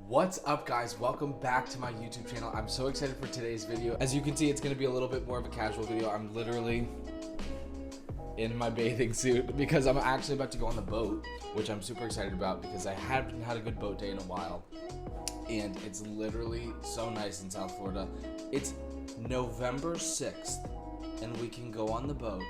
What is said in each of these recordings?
What's up, guys? Welcome back to my YouTube channel. I'm so excited for today's video. As you can see, it's going to be a little bit more of a casual video. I'm literally in my bathing suit because I'm actually about to go on the boat, which I'm super excited about because I haven't had a good boat day in a while. And it's literally so nice in South Florida. It's November 6th and we can go on the boat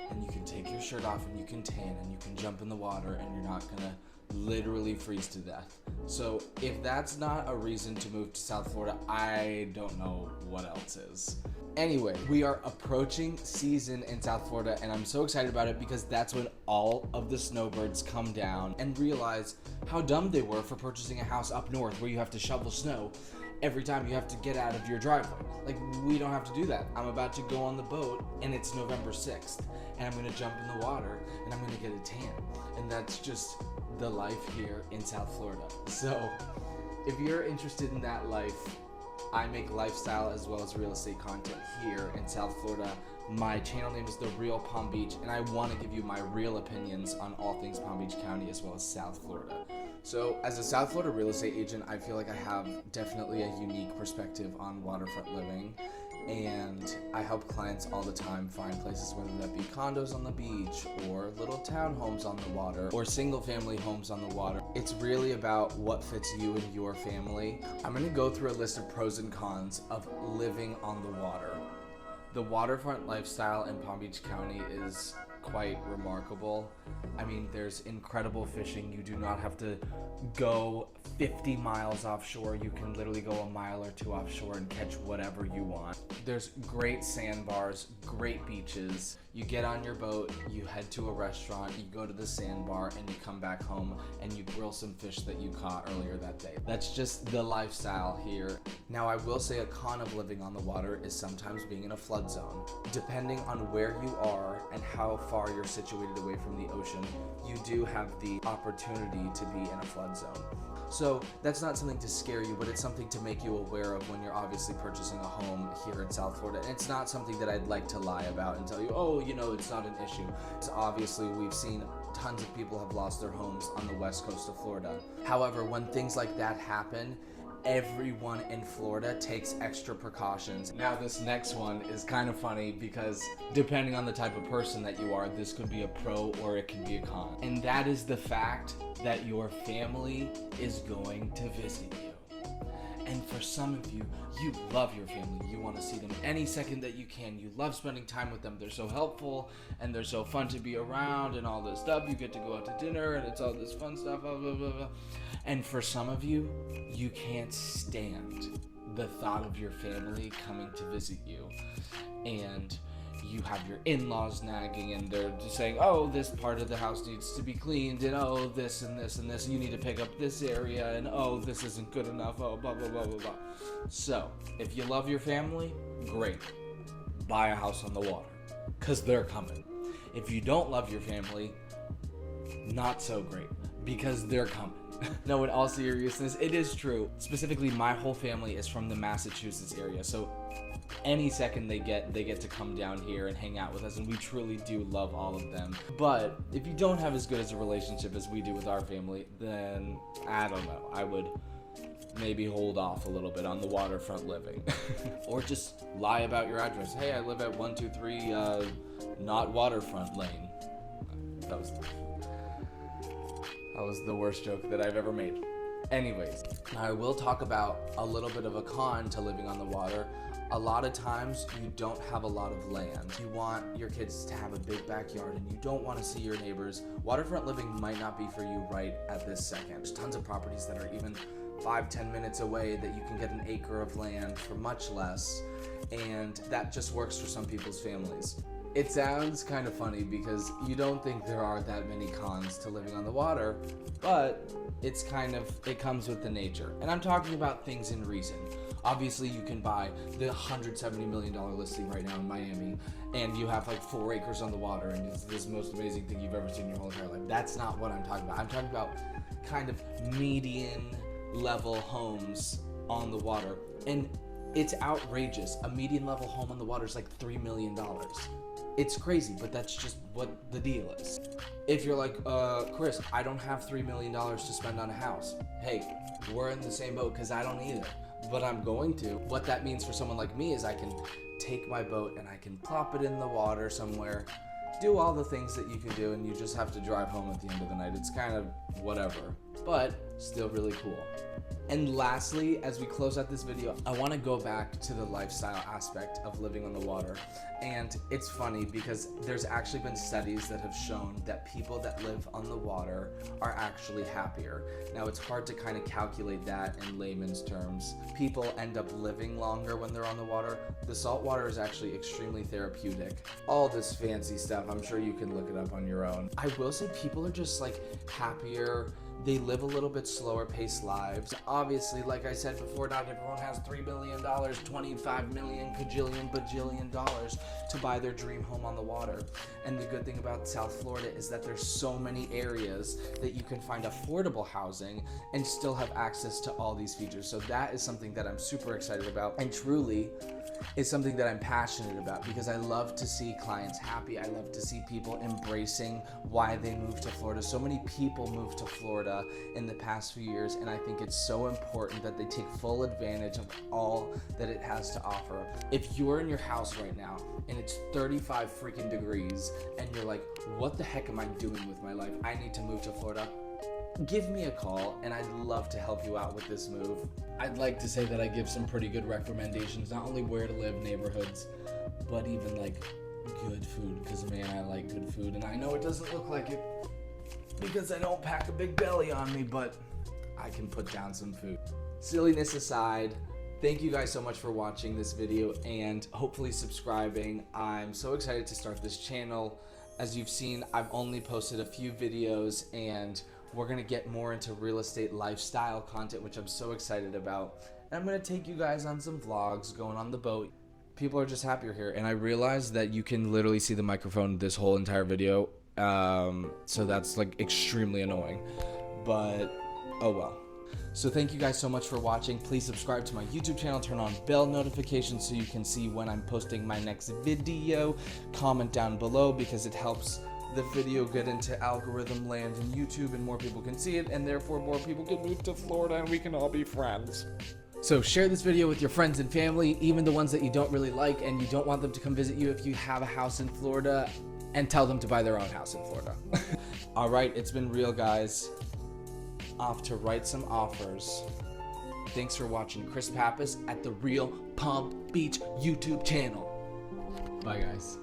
and you can take your shirt off and you can tan and you can jump in the water and you're not gonna literally freeze to death. So if that's not a reason to move to South Florida, I don't know what else is. Anyway, we are approaching season in South Florida and I'm so excited about it because that's when all of the snowbirds come down and realize how dumb they were for purchasing a house up north where you have to shovel snow every time you have to get out of your driveway. Like, we don't have to do that. I'm about to go on the boat and it's November 6th and I'm gonna jump in the water and I'm gonna get a tan. And that's just the life here in South Florida. So if you're interested in that life, I make lifestyle as well as real estate content here in South Florida. My channel name is The Real Palm Beach, and I want to give you my real opinions on all things Palm Beach County as well as South Florida. So as a South Florida real estate agent, I feel like I have definitely a unique perspective on waterfront living, and I help clients all the time find places, whether that be condos on the beach or little townhomes on the water or single family homes on the water. It's really about what fits you and your family. I'm going to go through a list of pros and cons of living on the water. The waterfront lifestyle in Palm Beach County is quite remarkable. I mean, there's incredible fishing. You do not have to go 50 miles offshore. You can literally go a mile or two offshore and catch whatever you want. There's great sandbars, great beaches. You get on your boat, you head to a restaurant, you go to the sandbar, and you come back home and you grill some fish that you caught earlier that day. That's just the lifestyle here. Now, I will say a con of living on the water is sometimes being in a flood zone. Depending on where you are and how far you're situated away from the ocean, you do have the opportunity to be in a flood zone. So that's not something to scare you, but it's something to make you aware of when you're obviously purchasing a home here in South Florida. And it's not something that I'd like to lie about and tell you, oh, you know, it's not an issue. Because obviously we've seen tons of people have lost their homes on the west coast of Florida. However, when things like that happen, everyone in Florida takes extra precautions. Now, this next one is kind of funny because depending on the type of person that you are, this could be a pro or it can be a con. And that is the fact that your family is going to visit you. And for some of you, you love your family. You want to see them any second that you can. You love spending time with them. They're so helpful and they're so fun to be around and all this stuff. You get to go out to dinner and it's all this fun stuff, blah, blah, blah, blah. And for some of you, you can't stand the thought of your family coming to visit you. And you have your in-laws nagging and they're just saying, oh, this part of the house needs to be cleaned, and oh, this and this and this, you need to pick up this area, and oh, this isn't good enough, oh, blah, blah, blah, blah, blah. So, if you love your family, great. Buy a house on the water, because they're coming. If you don't love your family, not so great, because they're coming. No, in all seriousness, it is true. Specifically, my whole family is from the Massachusetts area, so any second they get to come down here and hang out with us, and we truly do love all of them. But if you don't have as good as a relationship as we do with our family, then I don't know, I would maybe hold off a little bit on the waterfront living. Or just lie about your address. Hey, I live at 123 not waterfront lane. That was the worst joke that I've ever made. Anyways, I will talk about a little bit of a con to living on the water. A lot of times you don't have a lot of land. You want your kids to have a big backyard and you don't want to see your neighbors. Waterfront living might not be for you right at this second. There's tons of properties that are even 5-10 minutes away that you can get an acre of land for much less, and that just works for some people's families. It sounds kind of funny because you don't think there are that many cons to living on the water, but it comes with the nature. And I'm talking about things in reason. Obviously, you can buy the $170 million listing right now in Miami, and you have like 4 acres on the water, and it's this most amazing thing you've ever seen in your whole entire life. That's not what I'm talking about. I'm talking about kind of median level homes on the water. And it's outrageous. A median level home on the water is like $3 million. It's crazy, but that's just what the deal is. If you're like, Chris, I don't have $3 million to spend on a house. Hey, we're in the same boat because I don't either, but I'm going to. What that means for someone like me is I can take my boat and I can plop it in the water somewhere, do all the things that you can do, and you just have to drive home at the end of the night. It's kind of whatever, but still really cool. And lastly, as we close out this video, I want to go back to the lifestyle aspect of living on the water. And it's funny because there's actually been studies that have shown that people that live on the water are actually happier. Now, it's hard to kind of calculate that in layman's terms. People end up living longer when they're on the water. The salt water is actually extremely therapeutic. All this fancy stuff, I'm sure you can look it up on your own. I will say people are just like happier. They live a little bit slower paced lives. Obviously, like I said before, not everyone has $3 billion, 25 million, cajillion, bajillion dollars to buy their dream home on the water. And the good thing about South Florida is that there's so many areas that you can find affordable housing and still have access to all these features. So that is something that I'm super excited about, and truly is something that I'm passionate about, because I love to see clients happy. I love to see people embracing why they moved to Florida. So many people moved to Florida in the past few years, and I think it's so important that they take full advantage of all that it has to offer. If you're in your house right now and it's 35 freaking degrees and you're like, what the heck am I doing with my life? I need to move to Florida. Give me a call and I'd love to help you out with this move. I'd like to say that I give some pretty good recommendations, not only where to live, neighborhoods, but even like good food, because man, I like good food. And I know it doesn't look like it because I don't pack a big belly on me, but I can put down some food. Silliness aside, thank you guys so much for watching this video and hopefully subscribing. I'm so excited to start this channel. As you've seen, I've only posted a few videos, and we're gonna get more into real estate lifestyle content, which I'm so excited about. And I'm gonna take you guys on some vlogs going on the boat. People are just happier here. And I realized that you can literally see the microphone this whole entire video. So that's like extremely annoying, but oh well. So thank you guys so much for watching. Please subscribe to my YouTube channel, turn on bell notifications so you can see when I'm posting my next video. Comment down below because it helps the video get into algorithm land in YouTube and more people can see it, and therefore more people can move to Florida and we can all be friends. So share this video with your friends and family, even the ones that you don't really like and you don't want them to come visit you if you have a house in Florida, and tell them to buy their own house in Florida. All right, it's been real, guys. Off to write some offers. Thanks for watching Chris Pappas at the Real Palm Beach YouTube channel. Bye, guys.